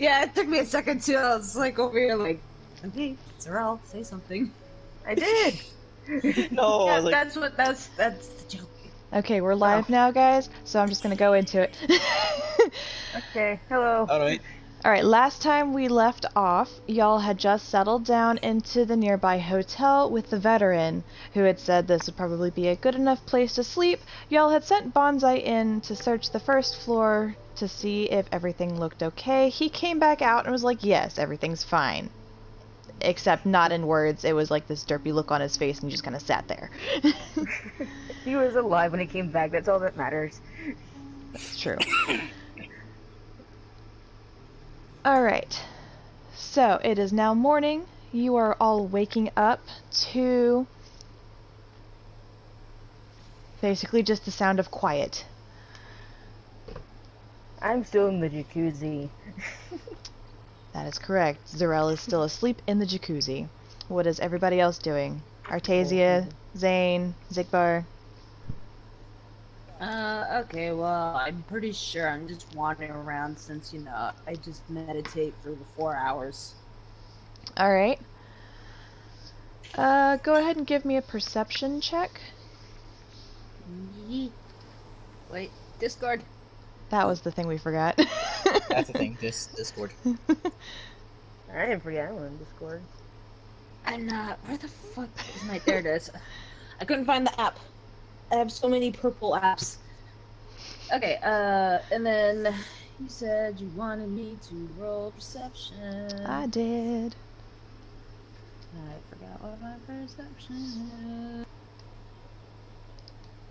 Yeah, it took me a second too. I was like over here, like, okay, Zarel, say something. I did. No, Yeah, like, that's the joke. Okay, we're live now, guys, so I'm just gonna go into it. Okay, hello. alright. Alright, last time we left off, y'all had just settled down into the nearby hotel with the veteran, who had said this would probably be a good enough place to sleep. Y'all had sent Bonsai in to search the first floor to see if everything looked okay. He came back out and was like, yes, everything's fine. Except not in words, it was like this derpy look on his face and he just kind of sat there. He was alive when he came back, that's all that matters. That's true. Alright, so it is now morning. You are all waking up to basically just the sound of quiet. I'm still in the jacuzzi. That is correct. Zarel is still asleep in the jacuzzi. What is everybody else doing? Artasia, Zane, Zigbar? Okay, well, I'm pretty sure I'm just wandering around since, I just meditate for the 4 hours. Alright. Go ahead and give me a perception check. Yeet. Wait, Discord. That was the thing we forgot. That's the thing, Discord. I didn't forget I'm on Discord. And, where the fuck is my... There it is. I couldn't find the app. I have so many purple apps. Okay, and then you said you wanted me to roll perception. I did. I forgot what my perception is.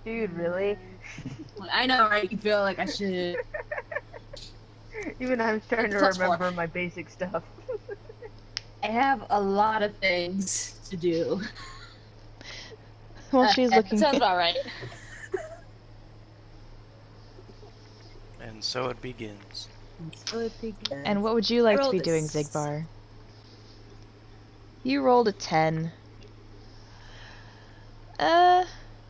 Dude, really? I know, right? You feel like I should... Even I'm starting to Plus remember 4. my basic stuff. I have a lot of things to do. Well, she's looking... Sounds about right. And so it begins. And what would you like to rolled be a doing, Zigbar? You rolled a 10.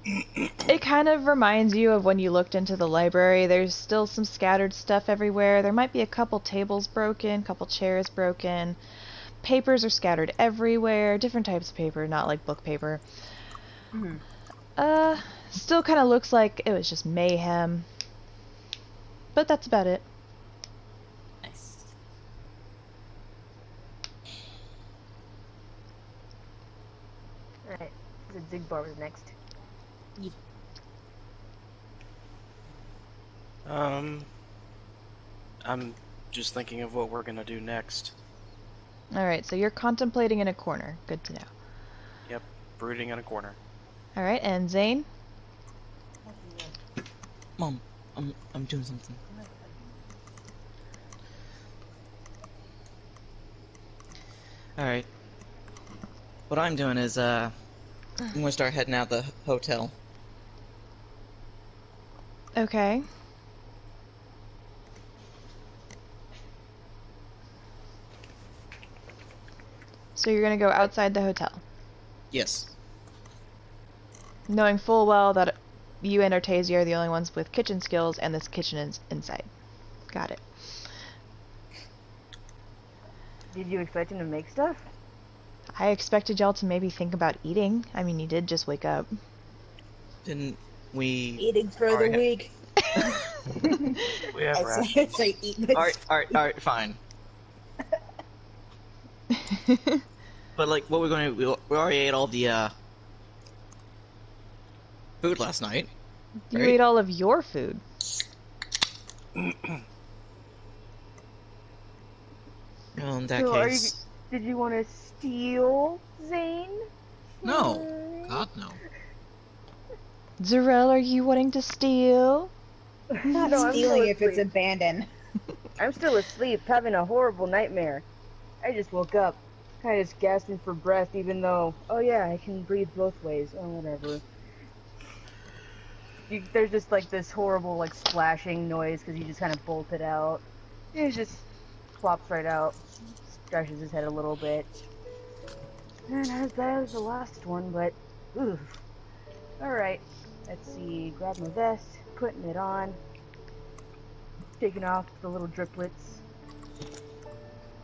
It kind of reminds you of when you looked into the library. There's still some scattered stuff everywhere. There might be a couple tables broken, couple chairs broken. Papers are scattered everywhere. Different types of paper, not like book paper. Still kind of looks like it was just mayhem. But that's about it. Nice. Alright, the Zigbar was next. I'm just thinking of what we're gonna do next. Alright, so you're contemplating in a corner. Good to know. Yep, brooding in a corner. Alright, and Zane? Mom, I'm doing something. Alright. What I'm doing is, I'm gonna start heading out the hotel. Okay. So you're gonna go outside the hotel, Yes. knowing full well that you and Artasia are the only ones with kitchen skills, and this kitchen is inside. Got it. Did you expect him to make stuff? I expected y'all to maybe think about eating. I mean, you did just wake up. Didn't we... Eating for the Alright. week. We have I'd say eat this. Alright, fine. But like, what we're going to... We already ate all the, food last night. You Right. ate all of your food. Well, in that So case... did you want to steal Zane? No. God, no. Zarel, are you wanting to steal? No, I'm Stealing still if it's asleep. abandoned. I'm still asleep, having a horrible nightmare. I just woke up, kind of just gasping for breath, even though, oh yeah, I can breathe both ways. Oh, whatever. There's just like this horrible like splashing noise because you just kind of bolted out. He just plops right out, scratches his head a little bit. Not as bad as the last one, but oof. Alright, let's see, grab my vest, putting it on, taking off the little driplets.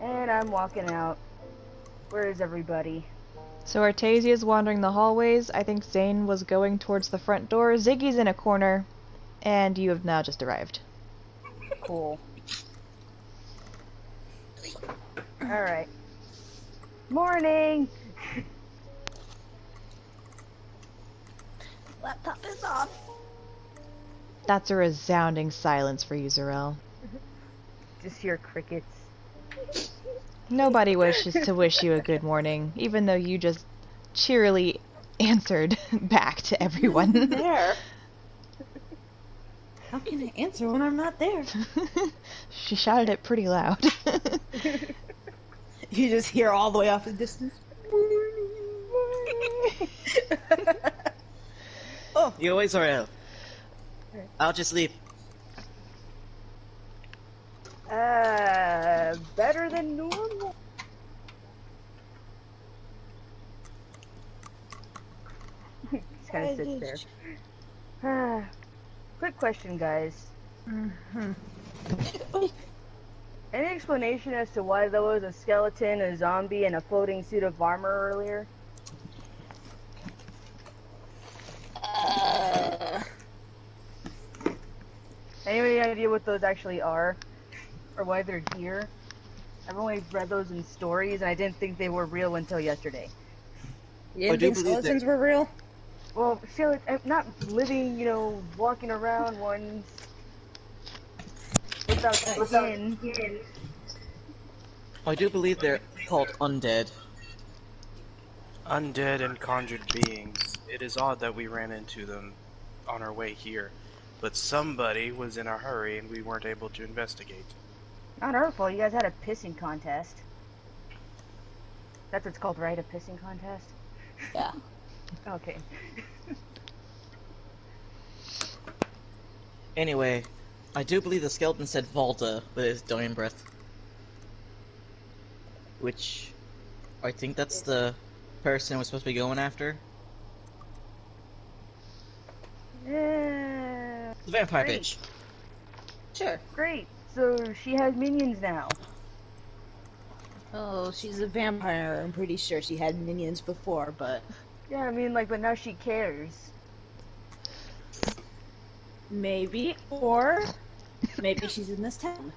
And I'm walking out. Where is everybody? So Artesia's wandering the hallways. I think Zane was going towards the front door. Ziggy's in a corner. And you have now just arrived. Cool. Alright. Morning! Laptop is off. That's a resounding silence for you, Zarel. Just hear crickets. Nobody wishes to wish you a good morning, even though you just cheerily answered back to everyone. There. How can I answer when I'm not there? She shouted it pretty loud. You just hear all the way off in the distance. Oh, you always are out. I'll just leave. Better than normal. Just kind of sits there. Quick question, guys. Any explanation as to why there was a skeleton, a zombie, and a floating suit of armor earlier? Any idea what those actually are? Or why they're here? I've only read those in stories, and I didn't think they were real until yesterday. You didn't think skeletons were real? Well, not living, walking around ones without skin. I do believe they're called undead. Undead and conjured beings. It is odd that we ran into them on our way here, but somebody was in a hurry and we weren't able to investigate. Not our fault, you guys had a pissing contest. That's what it's called, right? A pissing contest? Yeah. Okay. Anyway, I do believe the skeleton said Volta with his dying breath. Which, I think that's the person we're supposed to be going after. Yeah. The vampire Great. bitch. Sure. Great. So she has minions now. Oh, she's a vampire. I'm pretty sure she had minions before, but... Yeah, I mean, but now she cares. Maybe, or... maybe she's in this town.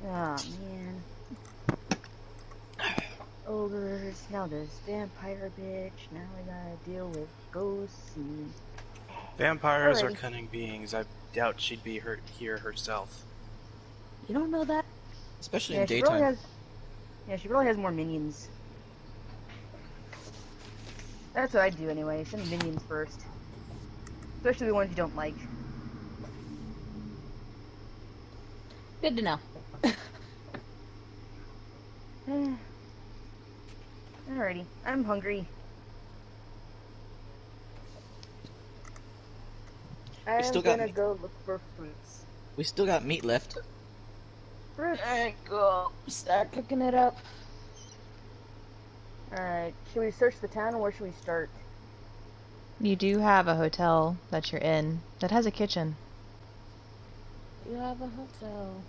Oh, man. Ogres, now there's vampire bitch, now I gotta deal with ghosts and... Vampires are Alrighty. cunning beings. I doubt she'd be here herself. You don't know that? Especially Yeah, in she daytime. she probably has more minions. That's what I do anyway, send minions first. Especially the ones you don't like. Good to know. Alrighty, I'm hungry. I'm still got gonna meat. go look for fruits. We still got meat left. Fruit! Alright, go. Start cooking it up. Alright, should we search the town or where should we start? You do have a hotel that you're in that has a kitchen. You have a hotel.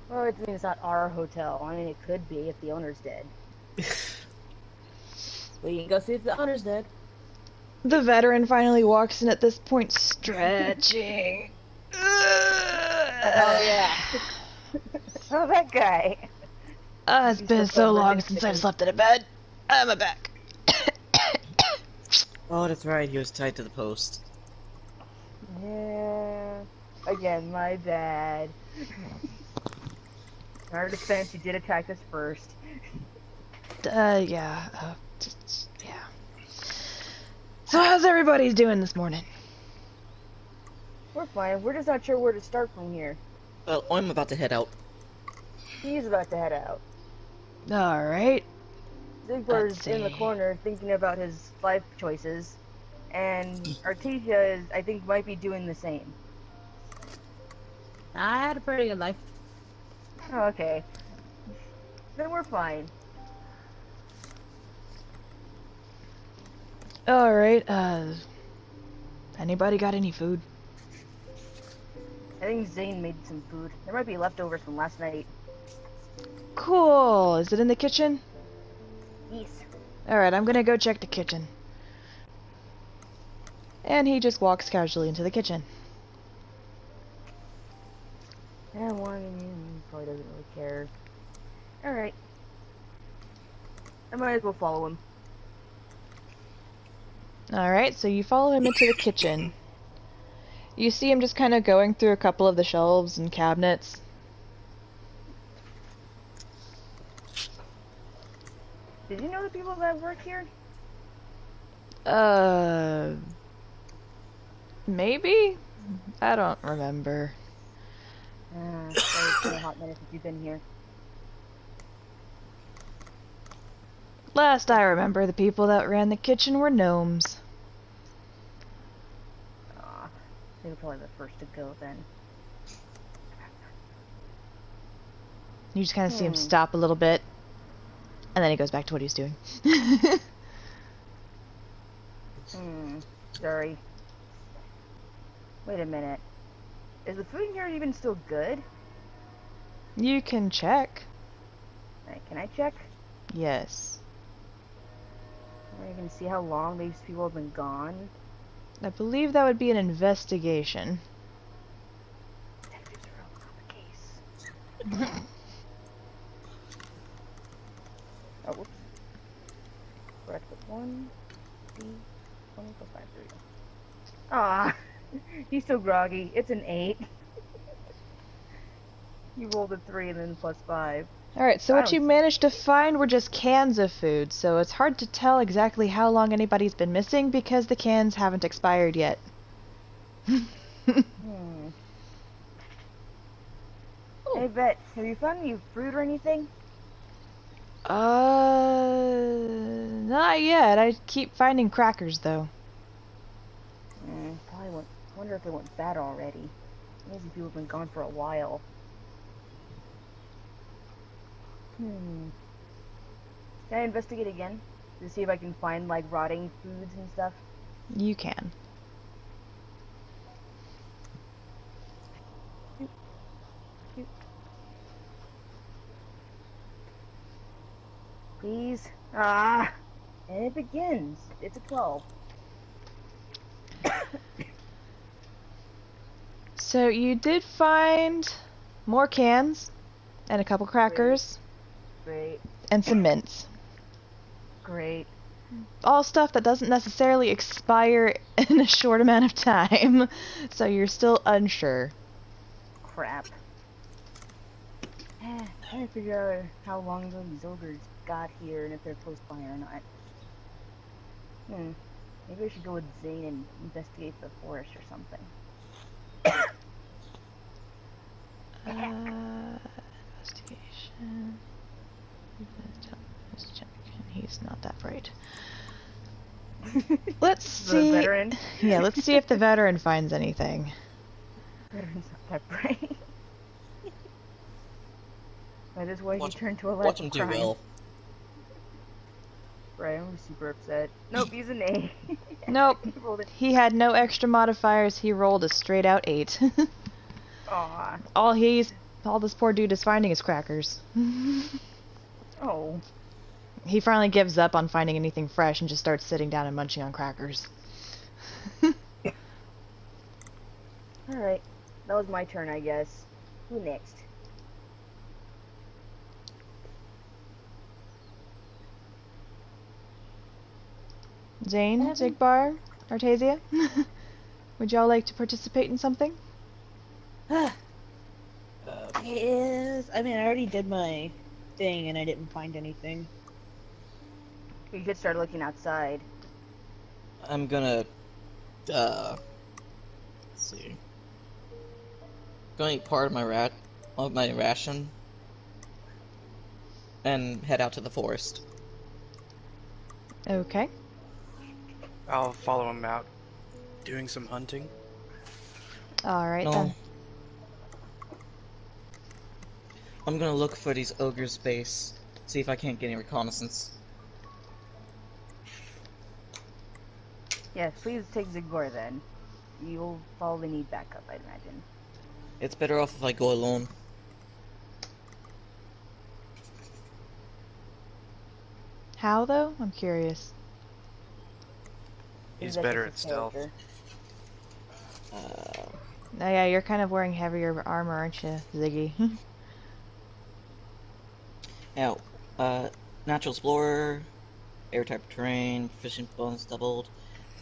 Well, I mean, it's not our hotel. I mean, it could be if the owner's dead. We can go see if the owner's dead. The veteran finally walks in at this point, stretching. Oh, yeah. Oh, that guy. It's been so long since I've slept in a bed. I'm back. Oh, that's right, he was tied to the post. Yeah. Again, my bad. In our defense, you did attack us first. Yeah. Yeah. So how's everybody doing this morning? We're fine. We're just not sure where to start from here. Well, I'm about to head out. He's about to head out. Alright. Ziegler's Let's in the see. corner thinking about his life choices. And Artesia is, I think, might be doing the same. I had a pretty good life. Oh, okay. Then we're fine. Alright, anybody got any food? I think Zane made some food. There might be leftovers from last night. Cool. Is it in the kitchen? Yes. Alright, I'm gonna go check the kitchen. And he just walks casually into the kitchen. And one probably doesn't really care. Alright. I might as well follow him. Alright, so you follow him into the kitchen. You see him just kind of going through a couple of the shelves and cabinets. Did you know the people that work here? Maybe? I don't remember. It's been a hot minute since you've been here. Last I remember, the people that ran the kitchen were gnomes. They were probably the first to go then. You just kind of see him stop a little bit, and then he goes back to what he's doing. Sorry. Wait a minute. Is the food in here even still good? You can check. Can I check? Yes. I can see how long these people have been gone. I believe that would be an investigation. Detectives are all on the case. Oh, whoops. Correct with 1, D, 20 plus 5, 3. Ah, he's so groggy. It's an 8. You rolled a 3 and then plus 5. Alright, so what you managed to find were just cans of food, so it's hard to tell exactly how long anybody's been missing because the cans haven't expired yet. Hey, Bet, have you found any fruit or anything? Not yet. I keep finding crackers, though. Probably went. Wonder if they went bad already. These people have been gone for a while. Can I investigate again? To see if I can find, like, rotting foods and stuff? You can. Please? Ah! And it begins. It's a 12. So you did find more cans, and a couple crackers, Great. and some mints. Great. All stuff that doesn't necessarily expire in a short amount of time, so you're still unsure. Crap. Trying to figure out how long ago these ogres got here and if they're close by or not. Maybe I should go with Zane and investigate the forest or something. Investigation. He's not that bright. Let's see. The veteran? Yeah, let's see if the veteran finds anything. Veteran's not that bright. That is why he turned to a life Watch him of do crime. well. Brian was super upset. Nope, he's an A. Nope. He rolled it. He had no extra modifiers. He rolled a straight out 8. Aw. All this poor dude is finding is crackers. Oh. He finally gives up on finding anything fresh and just starts sitting down and munching on crackers. Alright. That was my turn, I guess. Who next? Zane, Zigbar, Artasia? Would y'all like to participate in something? Yes. I mean, I already did my thing and I didn't find anything. You could start looking outside. I'm gonna, let's see. Gonna eat part of my ration, and head out to the forest. Okay. I'll follow him out, doing some hunting. Alright No. then. I'm gonna look for these ogres' base, see if I can't get any reconnaissance. Yes, please take Zigbar then. You'll probably need backup, I'd imagine. It's better off if I go alone. How, though? I'm curious. He's That's better at just his stealth. character. Oh yeah, you're kind of wearing heavier armor, aren't you, Ziggy? Now, natural explorer, air type of terrain, proficient bonus doubled,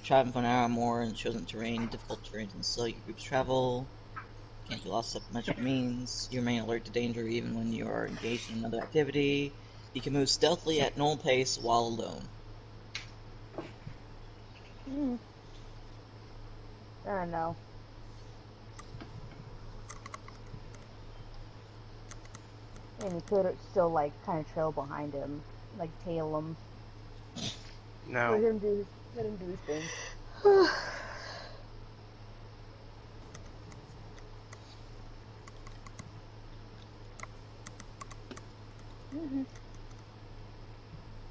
traveling for an hour or more in chosen terrain, difficult terrains and slow your groups travel, can't be lost supplementary means, you remain alert to danger even when you are engaged in another activity, you can move stealthily at normal pace while alone. I don't know. And you could still, like, kind of trail behind him. Like, tail him. No. Let him do his thing.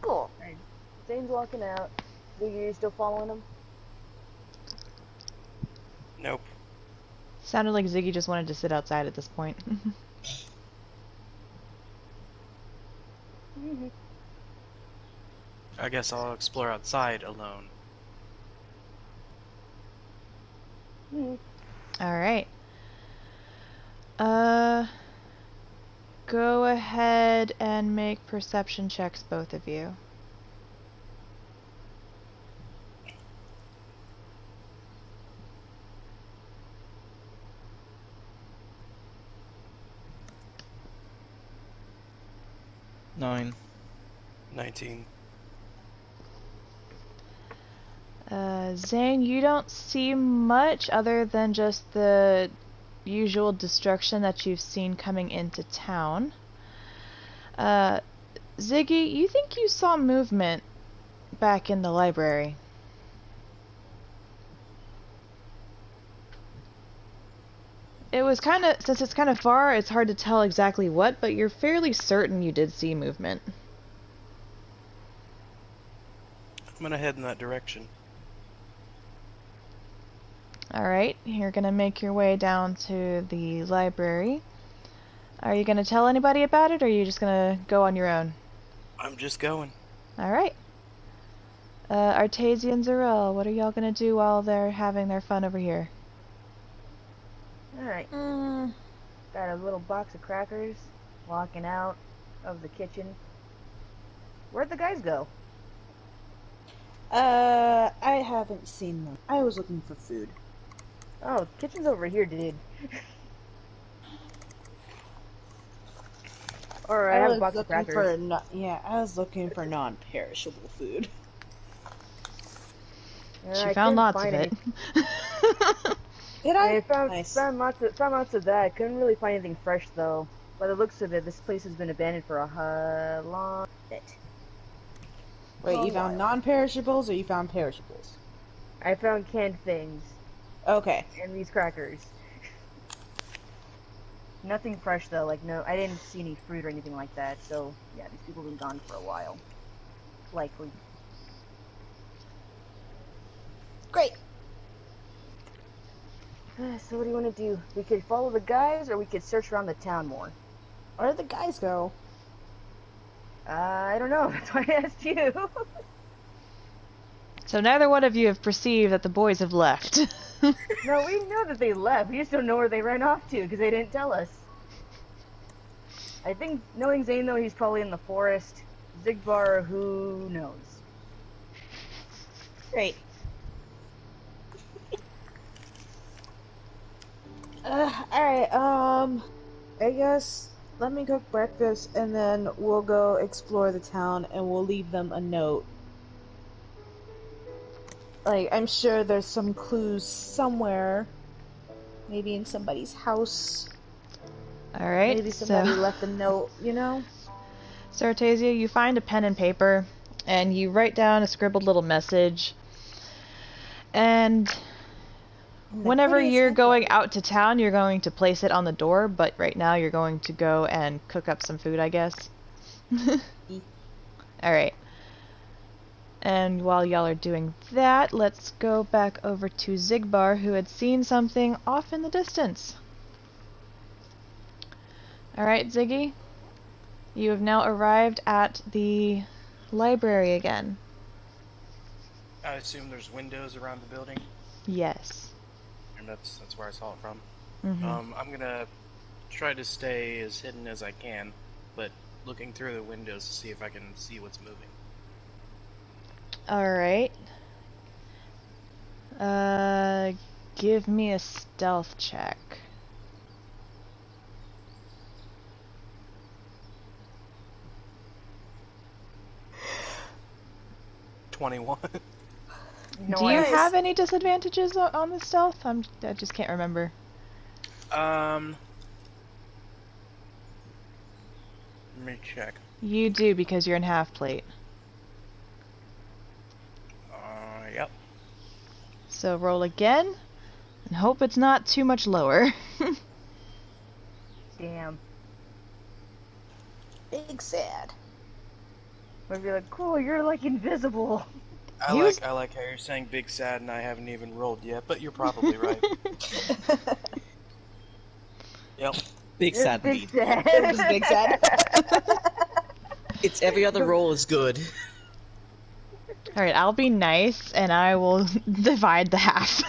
Cool. Right. Zane's walking out. Are you still following him? Nope. Sounded like Ziggy just wanted to sit outside at this point. I guess I'll explore outside alone. Alright. Go ahead and make perception checks, both of you. Nine. 19. Zane, you don't see much other than just the usual destruction that you've seen coming into town. Ziggy, you think you saw movement back in the library? It was since it's kind of far, it's hard to tell exactly what, but you're fairly certain you did see movement. I'm gonna head in that direction. Alright, you're gonna make your way down to the library. Are you gonna tell anybody about it, or are you just gonna go on your own? I'm just going. Alright. Artasia and Zarel, what are y'all gonna do while they're having their fun over here? Alright. Got a little box of crackers. Walking out of the kitchen. Where'd the guys go? I haven't seen them. I was looking for food. Oh, the kitchen's over here, dude. Alright, I have a box of crackers. I was looking for non-perishable food. She found lots of it. Did I? I found Nice. lots of that. Couldn't really find anything fresh though. By the looks of it, this place has been abandoned for a long bit. Wait, you found non-perishables or you found perishables? I found canned things Okay. and these crackers. Nothing fresh though. Like no, I didn't see any fruit or anything like that. So yeah, these people have been gone for a while. Likely. Great. So what do you want to do? We could follow the guys, or we could search around the town more. Where did the guys go? I don't know. That's why I asked you. So neither one of you have perceived that the boys have left. No, we know that they left. We just don't know where they ran off to because they didn't tell us. I think, knowing Zane though, he's probably in the forest. Zigbar, who knows? Great. Alright, I guess let me cook breakfast and then we'll go explore the town and we'll leave them a note. Like, I'm sure there's some clues somewhere. Maybe in somebody's house. Alright, Maybe somebody left a note, you know? So Artasia, you find a pen and paper, and you write down a scribbled little message. And whenever you're going out to town, you're going to place it on the door, but right now you're going to go and cook up some food, I guess. Alright. And while y'all are doing that, let's go back over to Zigbar, who had seen something off in the distance. Alright, Ziggy. You have now arrived at the library again. I assume there's windows around the building, Yes. and that's where I saw it from. Mm-hmm. I'm gonna try to stay as hidden as I can, but looking through the windows to see if I can see what's moving. Alright. Give me a stealth check. 21. Do you have any disadvantages on the stealth? I just can't remember. Let me check. You do because you're in half plate. Yep. So roll again, and hope it's not too much lower. Damn. Big sad. I'd be like, cool, you're like invisible. I like how you're saying big sad and I haven't even rolled yet, but you're probably right. Yep. Big sad Big indeed. sad. It was big sad. It's every other roll is good. Alright, I'll be nice and I will divide the half.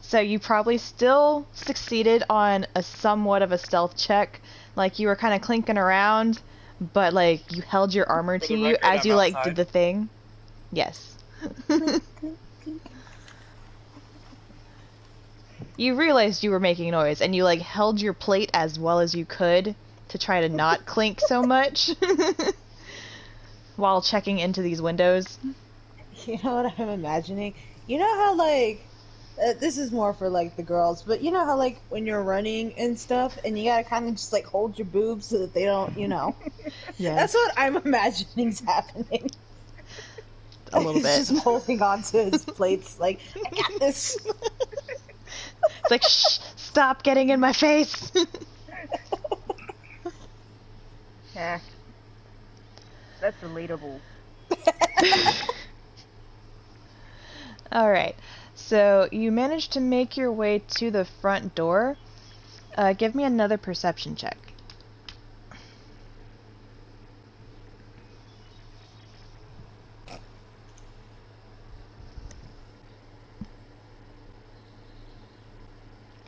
So you probably still succeeded on a somewhat of a stealth check. Like you were kind of clinking around, but like you held your armor For to the you record, as I'm you like outside. did the thing. Yes. You realized you were making noise and you like held your plate as well as you could to try to not clink so much while checking into these windows. You know what I'm imagining? You know how, like, this is more for, like, the girls, but you know how, like, when you're running and stuff, and you gotta kind of just, like, hold your boobs so that they don't, you know? Yes. That's what I'm imagining's happening. A little He's bit. just holding on to his plates, like, I got this. It's like, shh, stop getting in my face. Yeah. That's relatable. Alright, so you managed to make your way to the front door. Give me another perception check.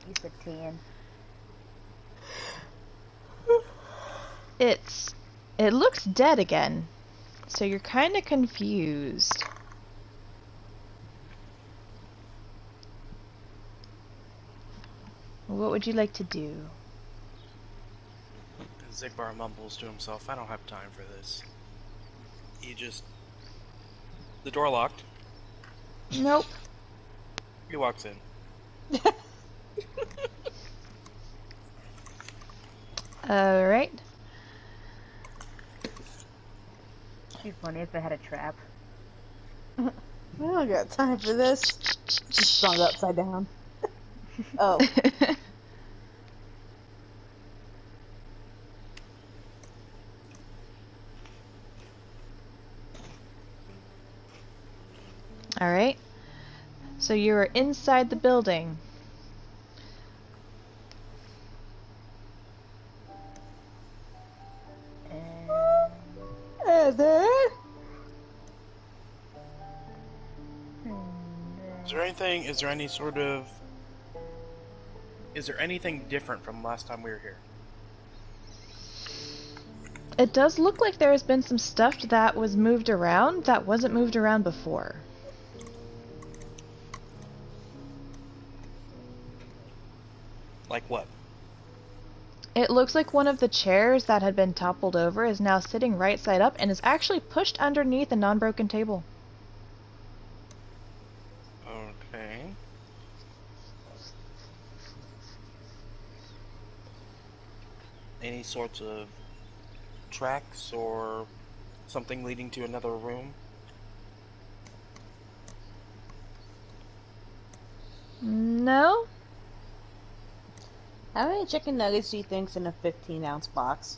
You said 10. It looks dead again, so you're kind of confused. What would you like to do? Zigbar mumbles to himself, I don't have time for this. The door locked. Nope. He walks in. Alright. It'd be funny if I had a trap. I don't got time for this. Just strung upside down. Oh. Alright. So you are inside the building. Heather? Is there anything different from last time we were here? It does look like there has been some stuff that was moved around that wasn't moved around before. Like what? It looks like one of the chairs that had been toppled over is now sitting right side up and is actually pushed underneath a non-broken table. Okay. Any sorts of tracks or something leading to another room? No? How many chicken nuggets do you think's in a 15-ounce box?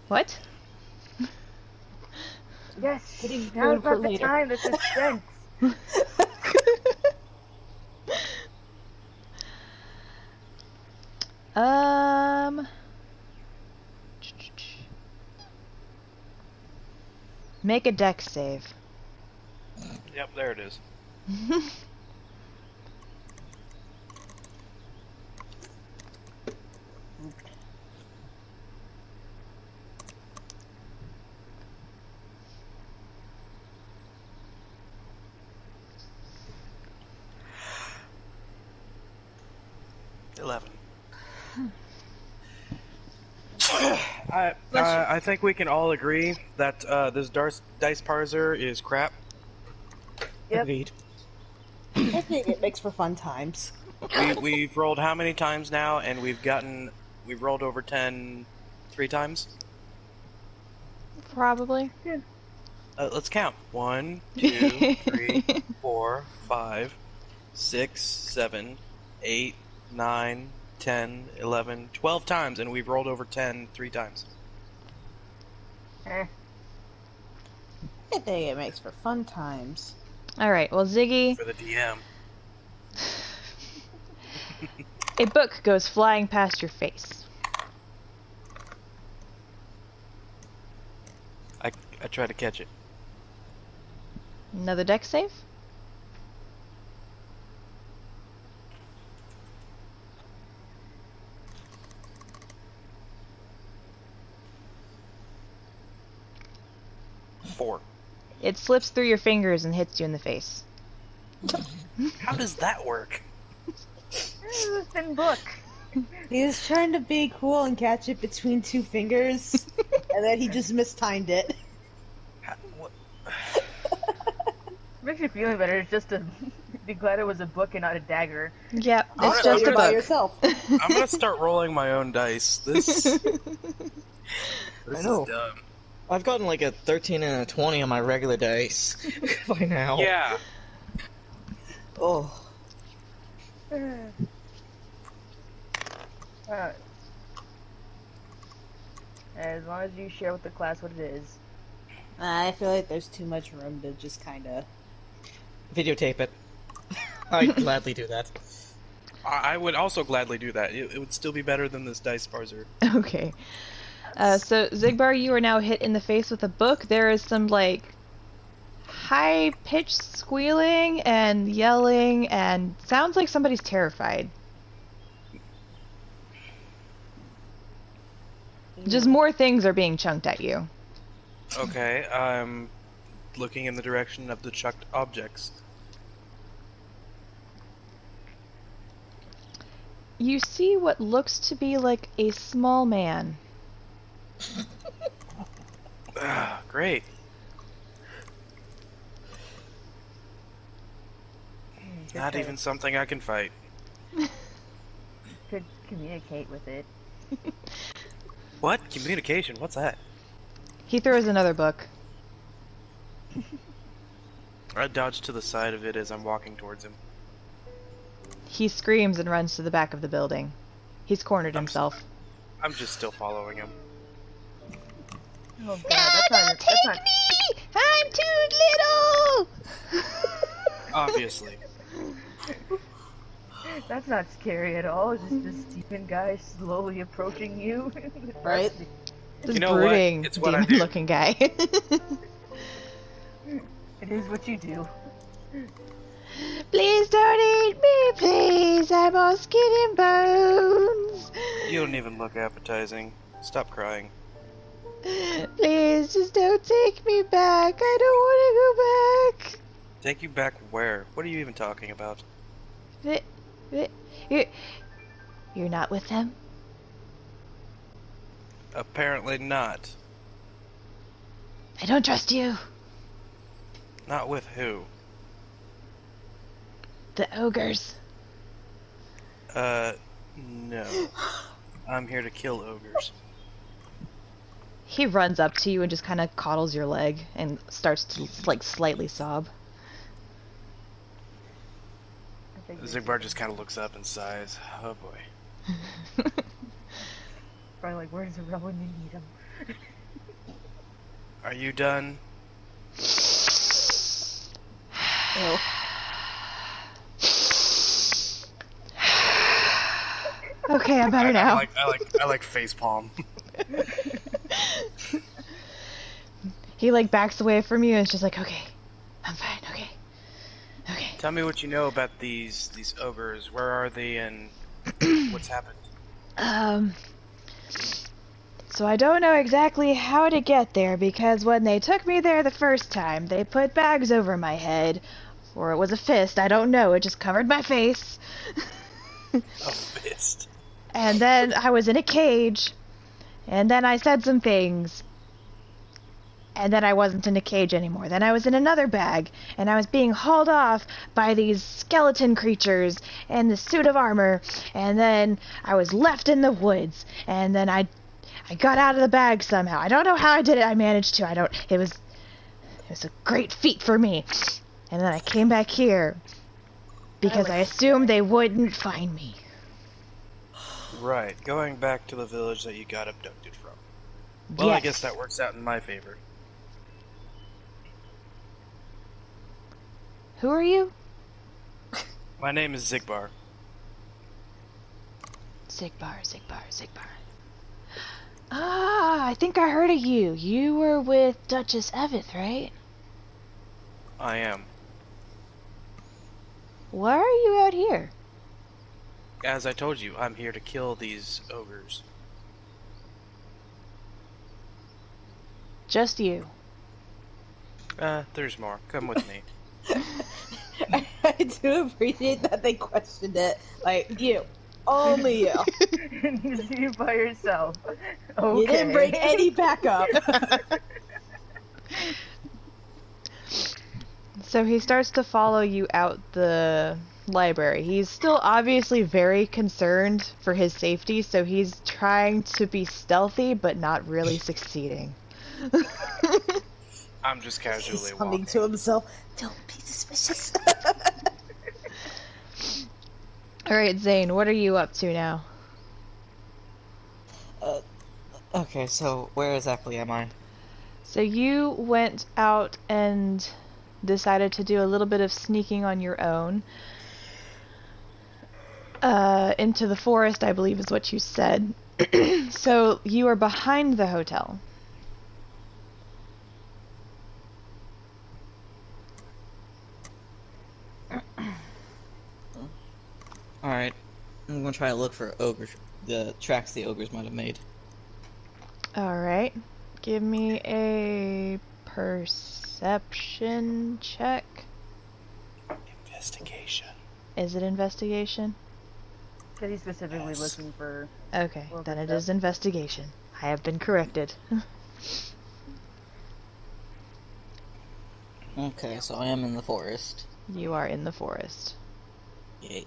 What? Yes! Getting Now's food for not the later. time, the suspense! Make a dex save. Yep, there it is. I think we can all agree that this dice parser is crap. Yep. Agreed. I think it makes for fun times. We've rolled how many times now, and we've rolled over 10 3 times. Probably. Let's count. 1, 2, 3, 4, 5, 6, 7, 8, 9, 10, 11, 12 times, and we've rolled over 10 3 times. Eh. I think it makes for fun times. Alright, well, Ziggy, For the DM. a book goes flying past your face. I try to catch it. Another dex save? Four. It slips through your fingers and hits you in the face. How does that work? This is a thin book. He was trying to be cool and catch it between two fingers, and then he just mistimed it. What? Makes you feeling better. It's just be glad it was a book and not a dagger. Yep, I'm it's gonna- just a I'm by book. yourself. I'm gonna start rolling my own dice. This I is know. dumb. I've gotten like a 13 and a 20 on my regular dice by now. Yeah. Oh. As long as you share with the class what it is. I feel like there's too much room to just kind of. Videotape it. I'd gladly do that. I would also gladly do that. It would still be better than this dice parser. Okay. So, Zigbar, you are now hit in the face with a book. There is some, like, high-pitched squealing and yelling, and sounds like somebody's terrified. Just more things are being chunked at you. Okay, I'm looking in the direction of the chucked objects. You see what looks to be like a small man. Ah, great. Not even something I can fight. Could communicate with it. What? Communication? What's that? He throws another book. I dodge to the side of it as I'm walking towards him. He screams and runs to the back of the building. He's cornered himself. I'm just still following him. Oh god, that's not. Me! I'm too little! Obviously. That's not scary at all. It's just this demon guy slowly approaching you. Right? This You know what? brooding It's what I do. demon-looking guy. It is what you do. Please don't eat me, please. I'm all skin and bones. You don't even look appetizing. Stop crying. Please, just don't take me back. I don't want to go back. Take you back where? What are you even talking about? You're not with them? Apparently not. I don't trust you. Not with who? The ogres. No. I'm here to kill ogres. He runs up to you and just kind of coddles your leg and starts to, like, slightly sob. I think Zigbar just kind of looks up and sighs. Oh boy. probably like, where's Zarel when you need him? Are you done? Oh. Okay, I'm better now. I like facepalm. He like backs away from you and is just like, okay, I'm fine, okay. Okay. Tell me what you know about these ogres. Where are they and what's happened? So I don't know exactly how to get there because when they took me there the first time, they put bags over my head. Or it was a fist, I don't know, it just covered my face. A fist. And then I was in a cage, and then I said some things. And then I wasn't in a cage anymore. Then I was in another bag, and I was being hauled off by these skeleton creatures and the suit of armor, and then I was left in the woods, and then I got out of the bag somehow. I don't know how I did it. I managed to. It was a great feat for me. And then I came back here because I assumed they wouldn't find me. Right, going back to the village that you got abducted from. Well, Yes. I guess that works out in my favor. Who are you? My name is Zigbar. Zigbar. Ah, I think I heard of you. You were with Duchess Evith, right? I am. Why are you out here? As I told you, I'm here to kill these ogres. Just you. There's more. Come with me. I do appreciate that they questioned it. Like, you. Only you. You by yourself. Okay. You didn't bring any backup. So he starts to follow you out the library. He's still obviously very concerned for his safety, so he's trying to be stealthy, but not really succeeding. I'm just casually He's walking. humming to himself. Don't be suspicious. Alright, Zane, what are you up to now? Okay, so where exactly am I? So you went out and decided to do a little bit of sneaking on your own. Into the forest, I believe is what you said. So you are behind the hotel. Alright, I'm gonna try to look for the tracks the ogres might have made. Alright. Give me a perception check. Investigation. Is it investigation? Because he's specifically Yes. looking for. Okay, Well, then it stuff. is investigation. I have been corrected. Okay, so I am in the forest. You are in the forest. Yay.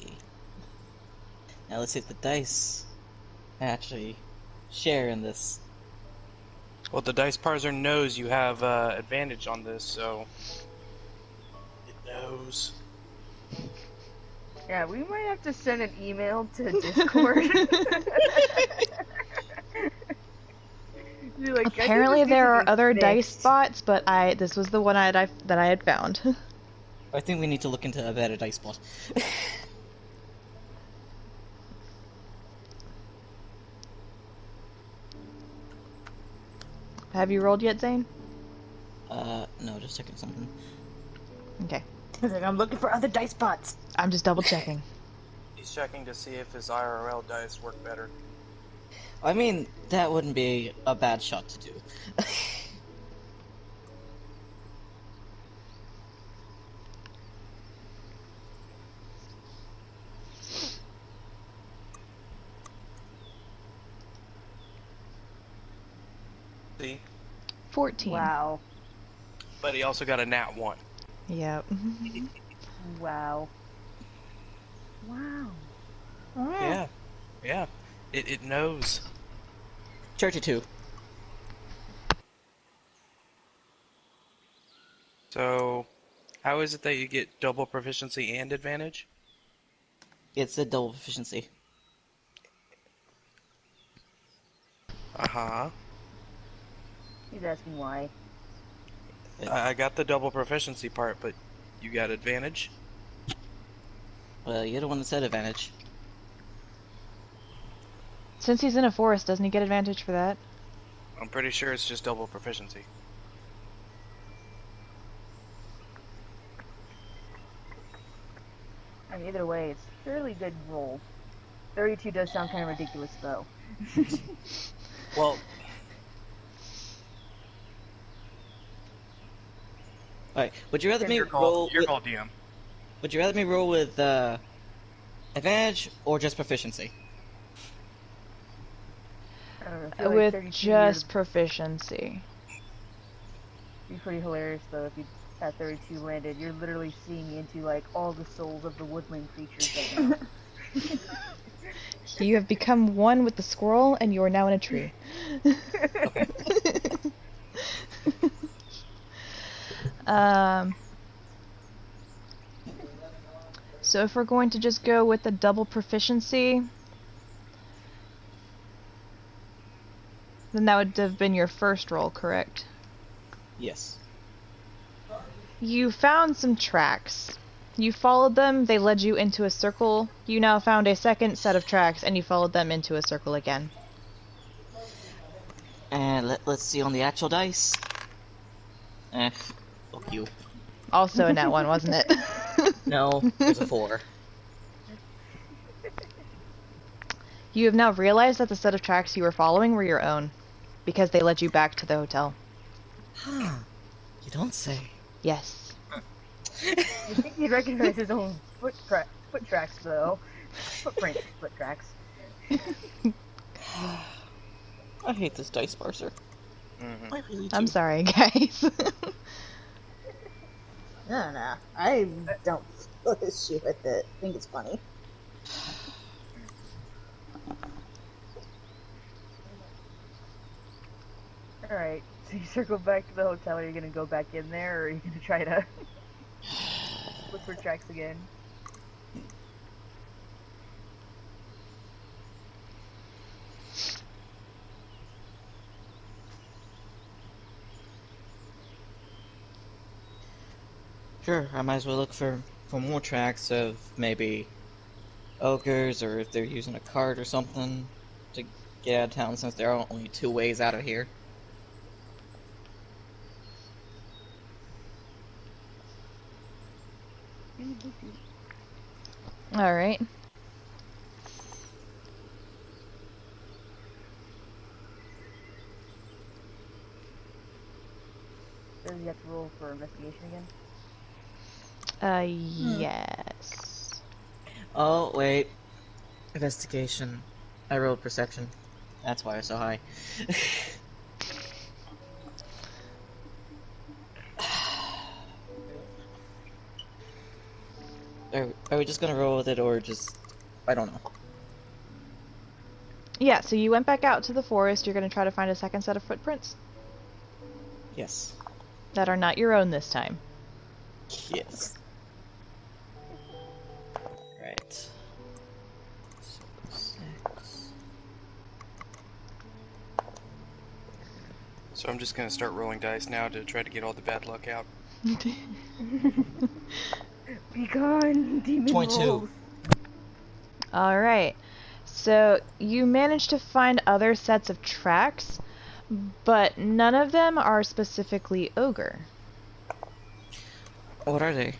Now let's see if the dice actually share in this. Well, the dice parser knows you have advantage on this, so it knows. Yeah, we might have to send an email to Discord. Be like, Apparently "I think this there needs are to be other dice fixed." spots, but this was the one that I had found. I think we need to look into a better dice spot. Have you rolled yet, Zane? No, just checking something. Okay. Like, I'm looking for other dice spots. I'm just double checking. He's checking to see if his IRL dice work better. I mean, that wouldn't be a bad shot to do. See? 14. Wow. But he also got a nat 1. Yep. Wow. Wow. Yeah. Yeah. It knows. 32. So, how is it that you get double proficiency and advantage? It's a double proficiency. Uh-huh. He's asking why. I got the double proficiency part, but you got advantage? Well, you're the one that said advantage. Since he's in a forest, doesn't he get advantage for that? I'm pretty sure it's just double proficiency. I mean, either way, it's a fairly good roll. 32 does sound kind of ridiculous, though. Well, Alright, would you rather me your roll call, DM. Would you rather me roll with advantage or just proficiency? I don't know, I feel like With 32 just proficiency. It'd be pretty hilarious, though, if you at 32 landed. You're literally seeing into, like, all the souls of the woodland creatures right now. You have become one with the squirrel, and you are now in a tree. Okay. So if we're going to just go with the double proficiency, then that would have been your first roll, correct? Yes. You found some tracks. You followed them, they led you into a circle. You now found a second set of tracks, and you followed them into a circle again. And let's see on the actual dice. Fuck you. Also a nat one, wasn't it? No, there's a 4. You have now realized that the set of tracks you were following were your own, because they led you back to the hotel. Huh. You don't say. Yes. You think he'd recognize his own foot tracks, though. Footprints, foot tracks. I hate this dice parser. Mm-hmm. I really do. I'm sorry, guys. No. I don't feel issue with it. I think it's funny. Alright, so you circle back to the hotel. Are you gonna go back in there, or are you gonna try to look for tracks again? Sure, I might as well look for more tracks of maybe ogres, or if they're using a cart or something to get out of town, since there are only 2 ways out of here. Alright. Does he have to roll for investigation again? Yes. Oh, wait. Investigation. I rolled perception. That's why it's so high. Are we just gonna roll with it, or just... I don't know. Yeah, so you went back out to the forest. You're going to try to find a second set of footprints Yes. that are not your own this time. Yes. Right. So 6. So I'm just gonna start rolling dice now to try to get all the bad luck out. Be gone, demon 22. rolls. Alright. So you managed to find other sets of tracks, but none of them are specifically ogre. What are they?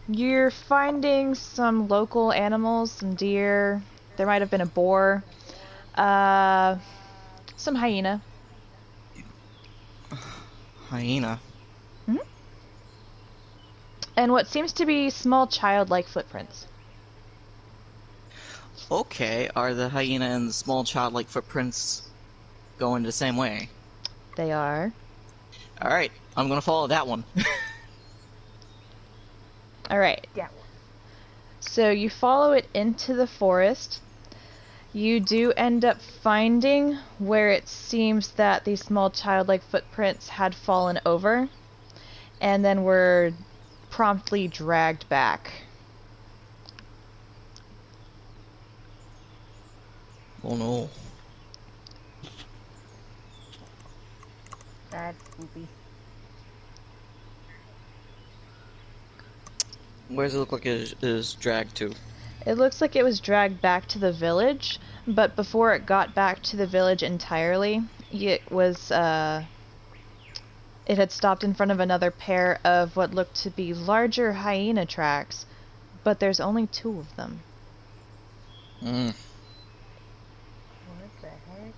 You're finding some local animals, some deer. There might have been a boar. Some hyena. Hyena. And what seems to be small childlike footprints. Okay, are the hyena and the small childlike footprints going the same way? They are. Alright, I'm gonna follow that one. Alright. Yeah. So you follow it into the forest. You do end up finding where it seems that these small childlike footprints had fallen over and then were promptly dragged back. Oh no. That's spooky. Where does it look like it is dragged to? It looks like it was dragged back to the village, but before it got back to the village entirely, it was, it had stopped in front of another pair of what looked to be larger hyena tracks, but there's only 2 of them. Mm. What the heck?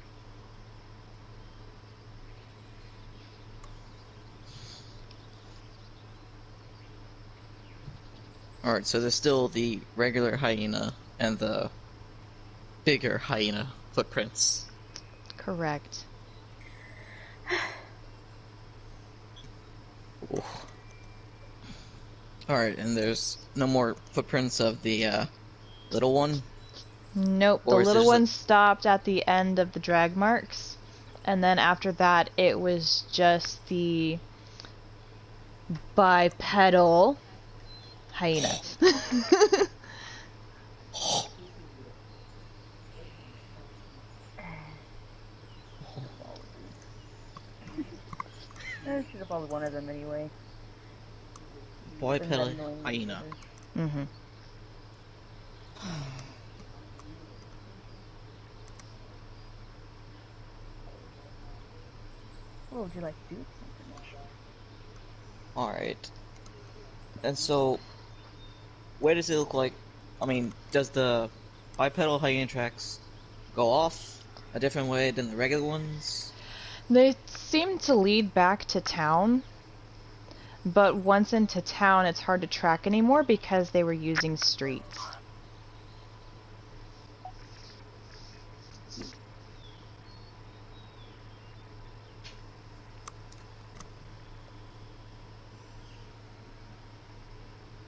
Alright, so there's still the regular hyena and the bigger hyena footprints. Correct. Alright, and there's no more footprints of the little one? Nope, the Or is little there one stopped at the end of the drag marks, and then after that it was just the bipedal hyena. I should have followed one of them anyway. Bipedal Isn't that annoying? hyena. Mm-hmm. What would you like to do with this information? Alright. And so, where does it look like? I mean, does the bipedal hyena tracks go off a different way than the regular ones? They seem to lead back to town, but once into town it's hard to track anymore because they were using streets.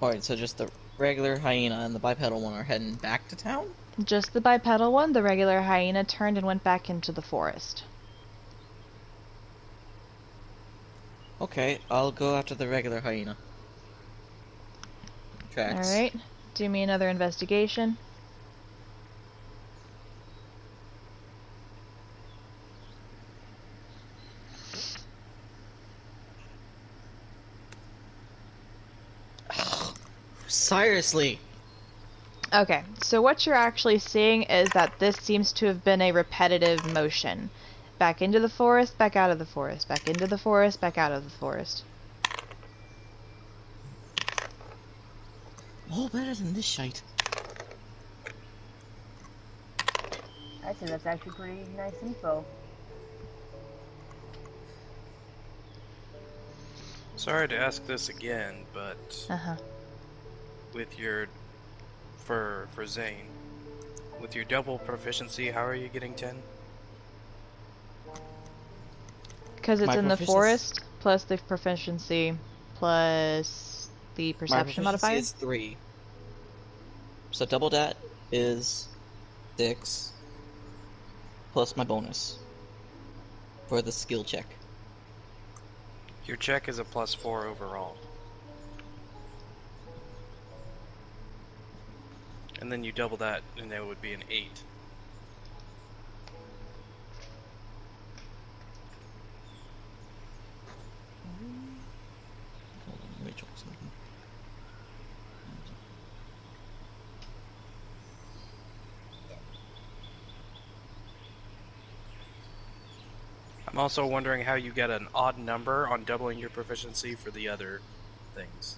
Alright, so just the regular hyena and the bipedal one are heading back to town? Just the bipedal one, the regular hyena turned and went back into the forest. Okay, I'll go after the regular hyena. Tracks. Alright, do me another investigation. Seriously! Okay, so what you're actually seeing is that this seems to have been a repetitive motion. Back into the forest, back out of the forest, back into the forest, back out of the forest. Oh, better than this shite. I think that's actually pretty nice info. Sorry to ask this again, but Uh-huh. with your for Zane, with your double proficiency, how are you getting 10? Because it's My in the proficiency- forest, plus the proficiency, plus the My perception proficiency modifier. is 3. So double that is 6 plus my bonus for the skill check. Your check is a +4 overall. And then you double that, and it would be an 8. Hold on, let me check something. I'm also wondering how you get an odd number on doubling your proficiency for the other things.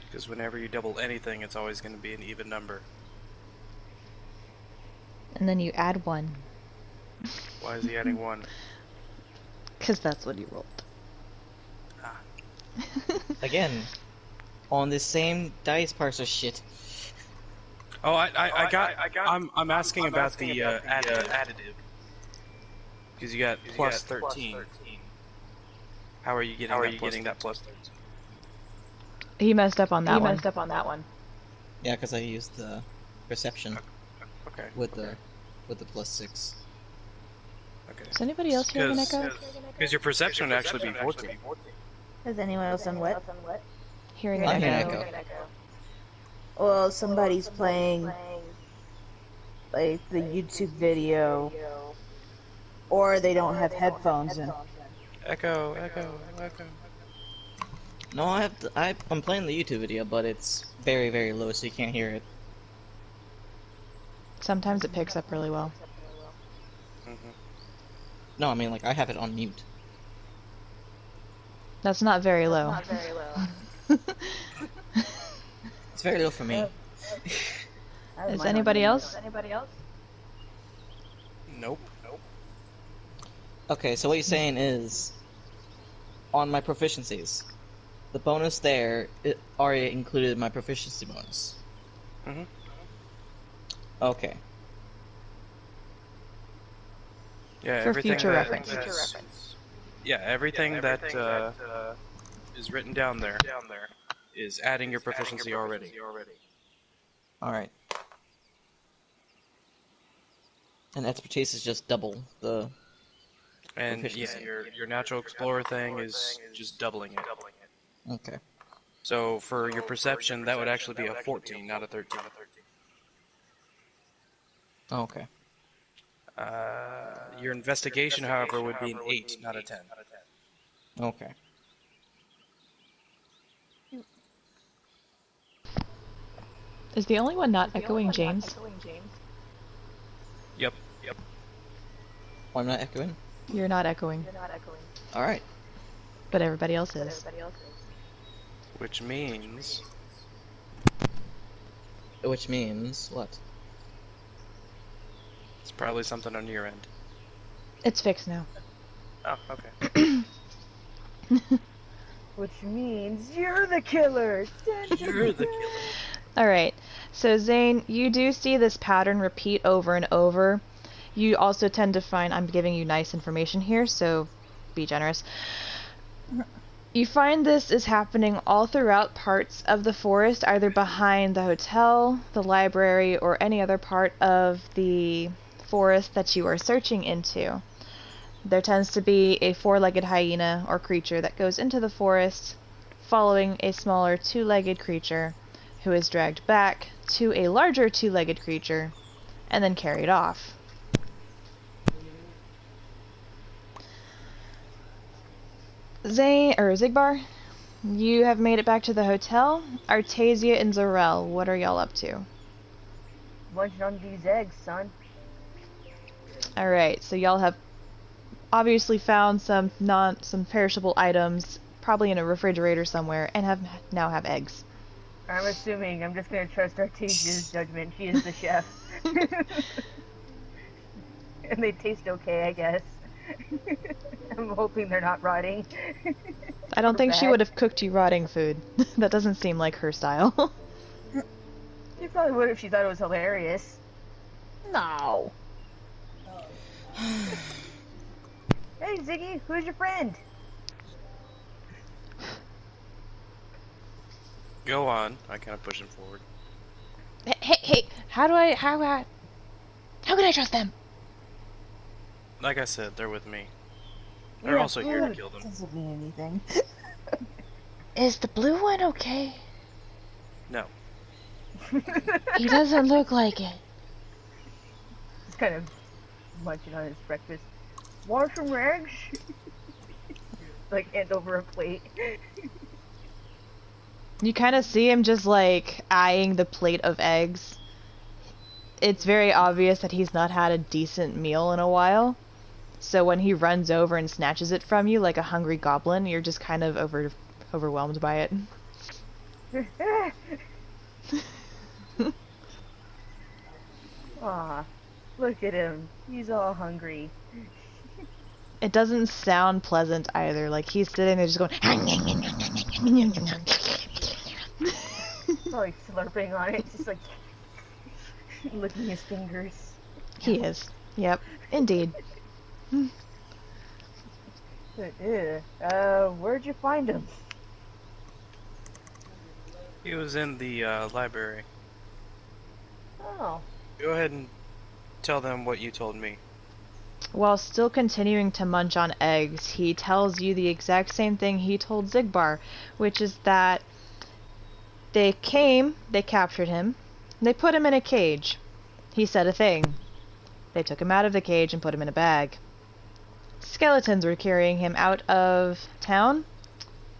Because whenever you double anything, it's always going to be an even number. And then you add 1. Why is he adding 1? Because that's what you rolled. Ah. Again, on this same dice parser shit. Oh, I'm asking about the additive. Because you got plus 13. How are you getting that plus 13? He messed up on that one. Yeah, because I used the perception Okay. with the +6. Okay. Is anybody else hearing an echo? Because your perception would actually be 14. Has anyone else done what? Hearing an I'm hearing echo. an echo. Well, somebody's playing like the YouTube video, or they don't have headphones in. Echo. No, I'm playing the YouTube video, but it's very, very low, so you can't hear it. Sometimes it picks up really well. Mm-hmm. No, I mean, like, I have it on mute. That's not very low. It's very low for me. Is anybody else? Nope. Okay, so what you're saying is, on my proficiencies, the bonus there it already included my proficiency bonus. Mm-hmm. Okay. Yeah, For everything future that, reference. Yeah, everything that is written down there is adding your proficiency already. Alright. And expertise is just double the And proficiency. yeah, your natural explorer thing is just doubling it. Okay. So for your perception, that would actually be a 14, not a 13. Okay. Your investigation, however, would be an 8, not a 10. Okay. Is the only one not echoing James? Yep. Oh, I'm not echoing? You're not echoing, Alright. but everybody else is. Which means Which means what? it's probably something on your end. It's fixed now. Oh, okay. Which means you're the killer. You're the killer. Alright, so Zane, you do see this pattern repeat over and over. You also tend to find, I'm giving you nice information here, so be generous. You find this is happening all throughout parts of the forest, either behind the hotel, the library, or any other part of the forest that you are searching into. There tends to be a four-legged hyena or creature that goes into the forest, following a smaller two-legged creature, who is dragged back to a larger two-legged creature, and then carried off. Zigbar, you have made it back to the hotel. Artasia and Zarel, what are y'all up to? Munching on these eggs, son. Alright, so y'all have obviously found some perishable items, probably in a refrigerator somewhere, and now have eggs. I'm assuming. I'm just gonna trust Artesia's judgment. She is the chef. And they taste okay, I guess. I'm hoping they're not rotting. I don't think she bad. would have cooked you rotting food. That doesn't seem like her style. She probably would if she thought it was hilarious. No. Hey, Ziggy, who's your friend? Go on. I kind of push him forward. Hey, how can I trust them? Like I said, they're with me. They're also here to kill them. Doesn't mean anything. Is the blue one okay? No. He doesn't look like it. He's kind of munching on his breakfast. Want some eggs? Like, hand over a plate. You kind of see him just like eyeing the plate of eggs. It's very obvious that he's not had a decent meal in a while. So when he runs over and snatches it from you like a hungry goblin, you're just kind of overwhelmed by it. Aw, look at him. He's all hungry. It doesn't sound pleasant either. Like he's sitting there just going. Probably slurping on it, just like licking his fingers. He is. Yep, indeed. Where'd you find him? He was in the library. Oh. Go ahead and tell them what you told me. While still continuing to munch on eggs, he tells you the exact same thing he told Zigbar, which is that they captured him, they put him in a cage. He said a thing. They took him out of the cage and put him in a bag. Skeletons were carrying him out of town,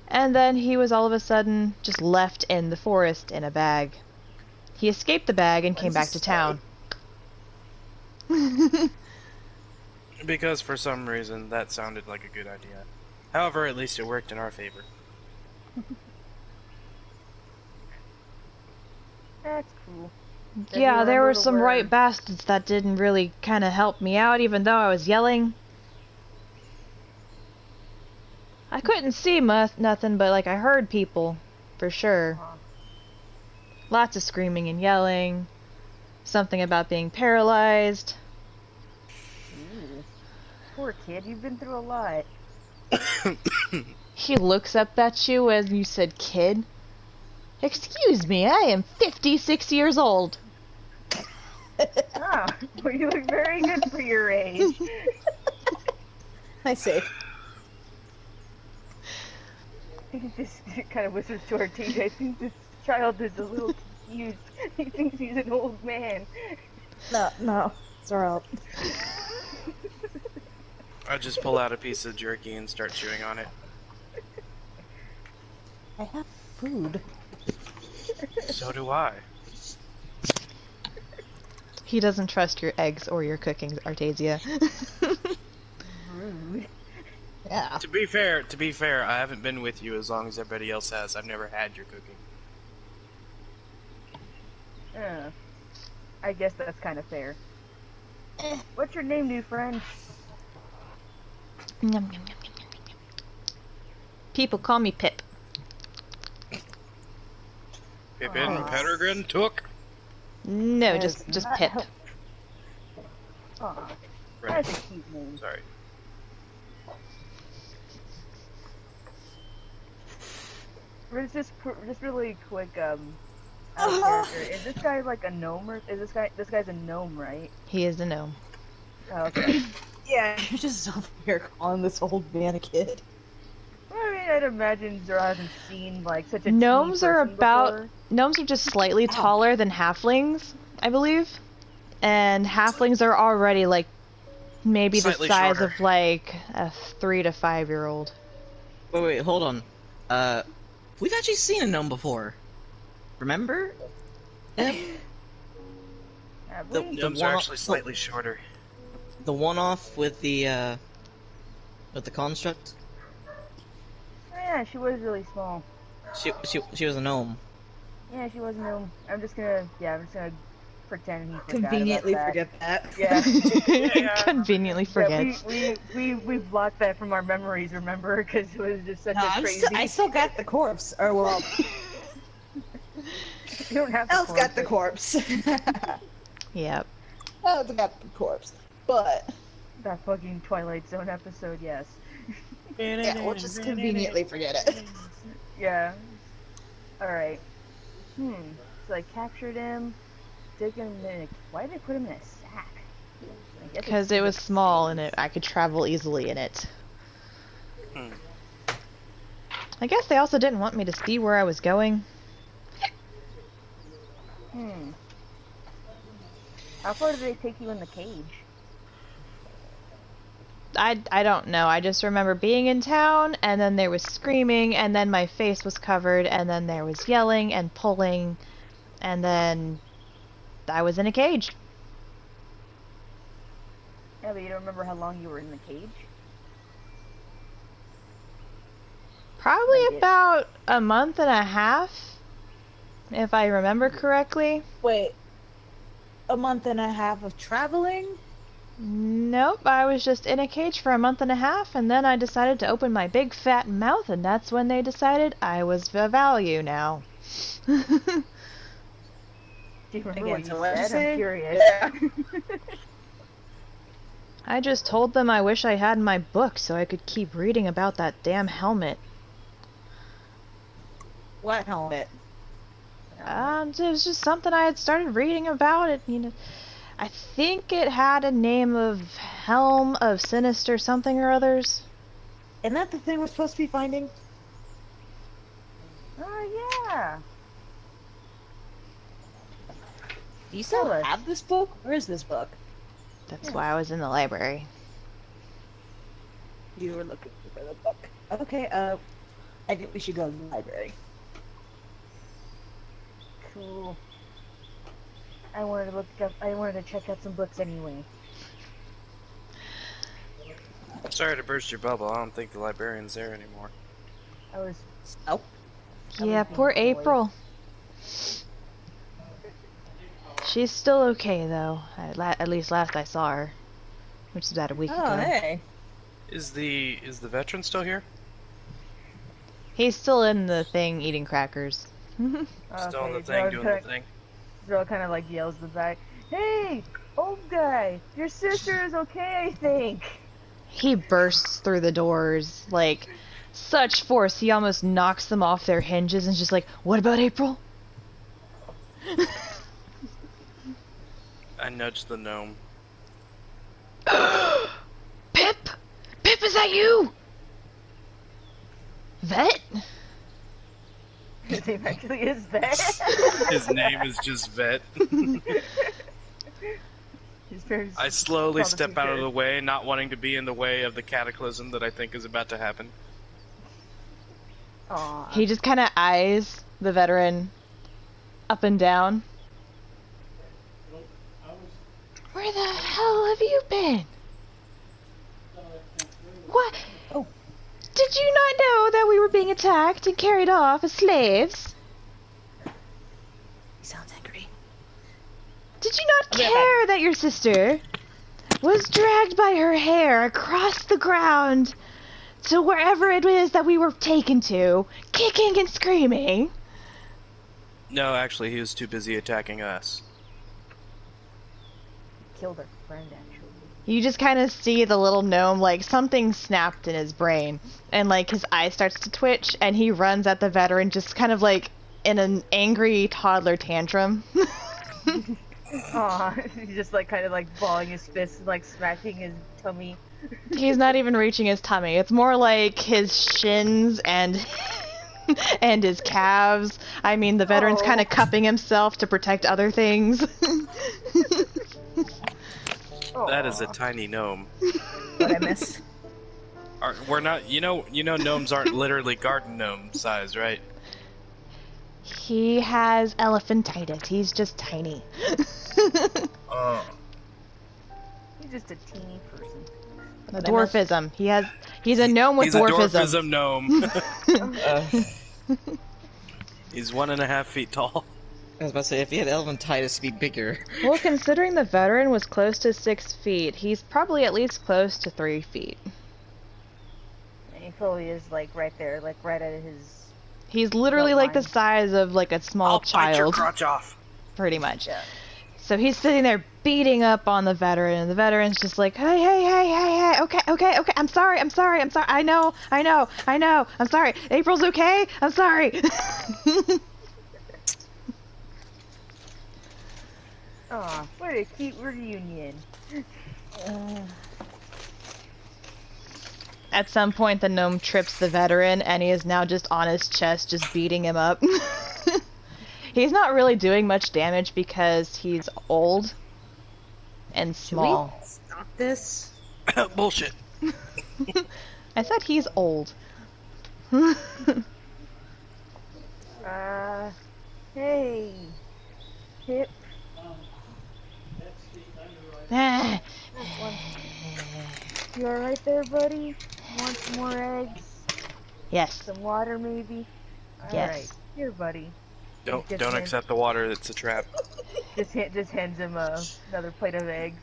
and then he was all of a sudden just left in the forest in a bag. He escaped the bag and came back to town. Because for some reason that sounded like a good idea. However, at least it worked in our favor. That's cool. Does Yeah, he there were remember some where- right bastards that didn't really kind of help me out, even though I was yelling. I couldn't see nothing, but like I heard people, for sure. Huh. Lots of screaming and yelling. Something about being paralyzed. Ooh. Poor kid, you've been through a lot. He looks up at you as you said kid. Excuse me, I am 56 years old. Ah, well, you look very good for your age. I see. He just kind of whispers to our teacher, I think this child is a little confused. He thinks he's an old man. No, it's alright. I just pull out a piece of jerky and start chewing on it. I have food. So do I. He doesn't trust your eggs or your cooking, Artasia. Rude. Yeah. To be fair, I haven't been with you as long as everybody else has. I've never had your cooking. I guess that's kind of fair. What's your name, new friend? Yum, yum, yum, yum, yum, yum. People call me Pip. Pippin, Aw. Pettigrew, Took. No, That just is not Pip. how- Aw, Right. that's a cute name. Sorry. Just really quick, out of character. Is this guy like a gnome, or is this guy's a gnome, right? He is a gnome. Oh, okay. Yeah, you're just over here calling this old man a kid. Well, I mean, I'd imagine Zora hasn't seen like such a Gnomes teeny are person about before. gnomes are just slightly taller than halflings, I believe. And halflings are already like maybe Slightly the size shorter. of like a 3 to 5 year old. Wait, hold on. We've actually seen a gnome before. Remember? Yep. I The- believe- Gnomes one- are actually slightly shorter. The one-off with the construct. Yeah, she was really small. She was a gnome. Yeah, she was a gnome. I'm just gonna pretend he forgot Conveniently about forget that. that. Yeah. Conveniently forgets. Yeah, we blocked that from our memories, remember? Because it was just such No, a crazy. I still got the corpse. Or well, You don't have to. Elf got the corpse. Yep. Elf got the corpse. But That fucking Twilight Zone episode, yes. yeah, we'll just conveniently forget it. Yeah. Alright. So I captured him, took him in a... Why did they put him in a sack? I guess Because it was small and I could travel easily in it. Hmm. I guess they also didn't want me to see where I was going. How far did they take you in the cage? I don't know. I just remember being in town, and then there was screaming, and then my face was covered, and then there was yelling and pulling, and then I was in a cage. Yeah, but you don't remember how long you were in the cage? Probably I did. about a month and a half, if I remember correctly. Wait, a month and a half of traveling? Nope, I was just in a cage for a month and a half, and then I decided to open my big fat mouth, and that's when they decided I was of value now. Do you remember Again, what so you what'd you said? say? I'm curious. Yeah. I just told them I wish I had my book so I could keep reading about that damn helmet. What helmet? It was just something I had started reading about it, you know. I think it had a name of Helm of Sinister something or others. Isn't that the thing we're supposed to be finding? Oh, yeah. Do you still Tell us. have this book? Where is this book? That's why I was in the library. You were looking for the book. Okay, I think we should go to the library. Cool. I wanted to check out some books anyway. Sorry to burst your bubble. I don't think the librarian's there anymore. I was. Oh. Yeah, being poor coy. April. She's still okay though. At least last I saw her, which is about a week Oh, ago. hey. Is the veteran still here? He's still in the thing eating crackers. Still in the Okay, thing, doing the thing. Zero kind of like yells in the back. Hey, old guy, your sister is okay, I think. He bursts through the doors, like, such force, he almost knocks them off their hinges and is just like, what about April? I nudged the gnome. Pip! Pip, is that you? Vet? His name actually is Vet. His name is just Vet. His parents I slowly called him step out of Peter. the way, not wanting to be in the way of the cataclysm that I think is about to happen. Aw. He just kind of eyes the veteran up and down. Where the hell have you been? What? Oh. Did you not know that we were being attacked and carried off as slaves? He sounds angry. Did you not care that your sister was dragged by her hair across the ground to wherever it is that we were taken to, kicking and screaming? No, actually, he was too busy attacking us. Killed her friend, actually. You just kind of see the little gnome, like, something snapped in his brain, and, like, his eye starts to twitch, and he runs at the veteran just kind of, like, in an angry toddler tantrum. Aw, he's just like kind of like balling his fists and like smacking his tummy. He's not even reaching his tummy. It's more like his shins and and his calves. I mean, the veteran's kind of cupping himself to protect other things. That is a tiny gnome. What I miss? We're not, you know, gnomes aren't literally garden gnome size, right? He has elephantitis. He's just tiny. Oh. He's just a teeny person. The dwarfism. He's a gnome with He's a dwarfism. dwarfism gnome. He's 1.5 feet tall. I was about to say, if he had elephantitis, he'd be bigger. Well, considering the veteran was close to 6 feet, he's probably at least close to 3 feet. And he probably is like right there, like right at his. He's literally like the line. size of like a small I'll bite your child, crotch off. pretty much. Yeah. So he's sitting there beating up on the veteran, and the veteran's just like, hey, okay, I'm sorry, I know, I'm sorry, April's okay, I'm sorry. Aw, what a cute reunion. At some point, the gnome trips the veteran, and he is now just on his chest, just beating him up. He's not really doing much damage because he's old and small. Should we stop this? Bullshit. I said he's old. Hey, Pip. You alright there, buddy? Want some more eggs? Yes. Some water, maybe? Yes. Alright, here, buddy. Don't Just hand- accept the water. It's a trap. Just hands him another plate of eggs.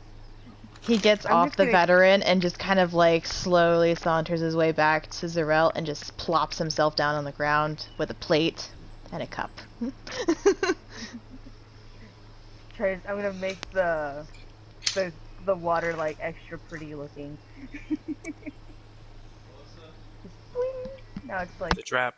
He gets I'm off just the gonna- veteran and just kind of like slowly saunters his way back to Zarel and just plops himself down on the ground with a plate and a cup. I'm gonna make the water like extra pretty looking. Just boing. Now it's like It's a trap.